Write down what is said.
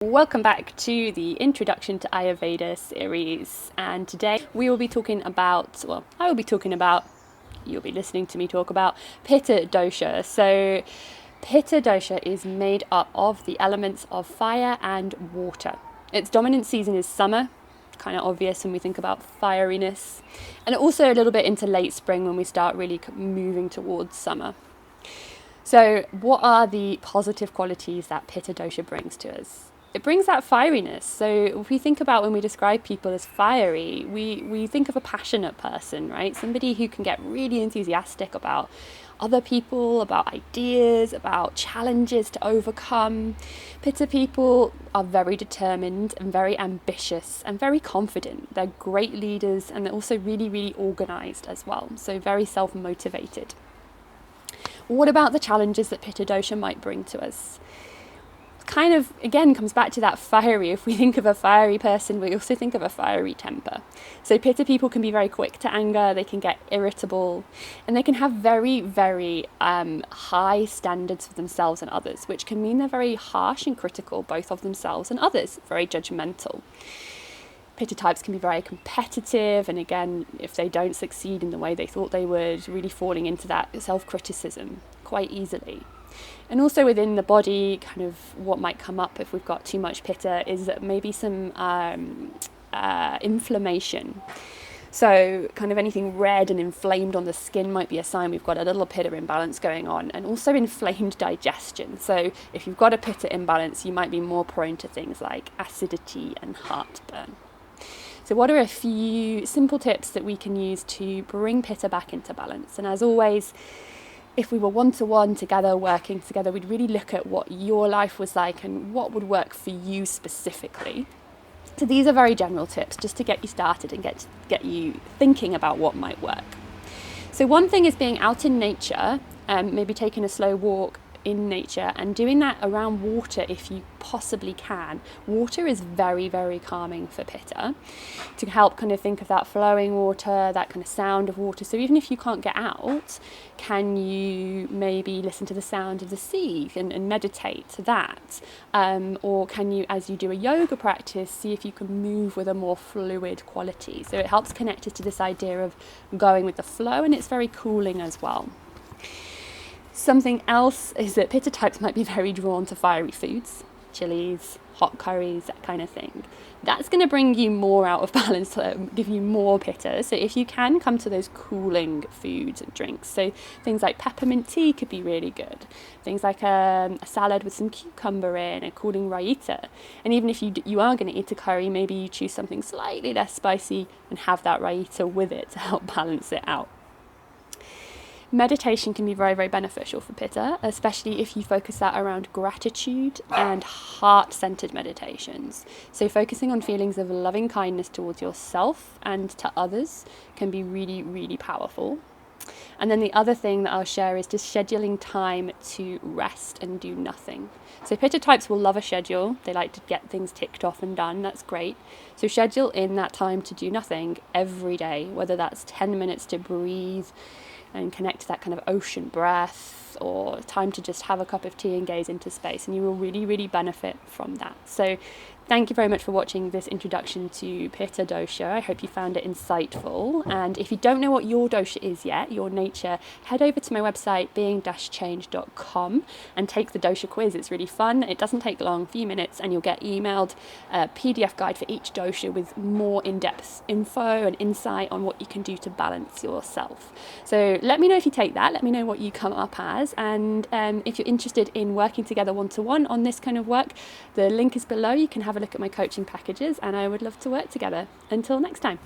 Welcome back to the Introduction to Ayurveda series, and today we will be talking about, you'll be listening to me talk about Pitta Dosha. So Pitta Dosha is made up of the elements of fire and water. Its dominant season is summer, kind of obvious when we think about fieriness, and also a little bit into late spring when we start really moving towards summer. So what are the positive qualities that Pitta Dosha brings to us? It brings that fieriness. So if we think about when we describe people as fiery, we think of a passionate person, right? Somebody who can get really enthusiastic about other people, about ideas, about challenges to overcome. Pitta people are very determined and very ambitious and very confident. They're great leaders, and they're also really, really organized as well. So very self-motivated. What about the challenges that Pitta Dosha might bring to us? Kind of, again, comes back to that fiery. If we think of a fiery person, we also think of a fiery temper. So Pitta people can be very quick to anger, they can get irritable, and they can have very, very high standards for themselves and others, which can mean they're very harsh and critical, both of themselves and others, very judgmental. Pitta types can be very competitive, and again, if they don't succeed in the way they thought they would, really falling into that self-criticism quite easily. And also within the body, kind of what might come up if we've got too much Pitta is maybe some inflammation. So kind of anything red and inflamed on the skin might be a sign we've got a little Pitta imbalance going on, and also inflamed digestion. So if you've got a Pitta imbalance, you might be more prone to things like acidity and heartburn. So what are a few simple tips that we can use to bring Pitta back into balance? And as always, if we were one-to-one together, working together, we'd really look at what your life was like and what would work for you specifically. So these are very general tips just to get you started and get you thinking about what might work. So one thing is being out in nature, maybe taking a slow walk in nature and doing that around water if you possibly can. Water is very, very calming for Pitta, to help kind of think of that flowing water, that kind of sound of water. So even if you can't get out, can you maybe listen to the sound of the sea and meditate to that? Or can you, as you do a yoga practice, see if you can move with a more fluid quality? So it helps connect us to this idea of going with the flow, and it's very cooling as well. Something else is that Pitta types might be very drawn to fiery foods, chilies, hot curries, that kind of thing. That's going to bring you more out of balance, give you more Pitta. So if you can, come to those cooling foods and drinks. So things like peppermint tea could be really good. Things like a salad with some cucumber in, a cooling raita. And even if you are going to eat a curry, maybe you choose something slightly less spicy and have that raita with it to help balance it out. Meditation can be very, very beneficial for Pitta, especially if you focus that around gratitude and heart-centered meditations. So focusing on feelings of loving kindness towards yourself and to others can be really, really powerful. And then the other thing that I'll share is just scheduling time to rest and do nothing. So Pitta types will love a schedule. They like to get things ticked off and done. That's great. So schedule in that time to do nothing every day, whether that's 10 minutes to breathe and connect to that kind of ocean breath, or time to just have a cup of tea and gaze into space, and you will really, really benefit from that. So thank you very much for watching this introduction to Pitta Dosha. I hope you found it insightful. And if you don't know what your dosha is yet, your nature, head over to my website, being-change.com, and take the dosha quiz. It's really fun. It doesn't take long, a few minutes, and you'll get emailed a PDF guide for each dosha with more in-depth info and insight on what you can do to balance yourself. So let me know if you take that. Let me know what you come up as. And if you're interested in working together one-to-one on this kind of work, the link is below. You can have a look at my coaching packages, and I would love to work together. Until next time.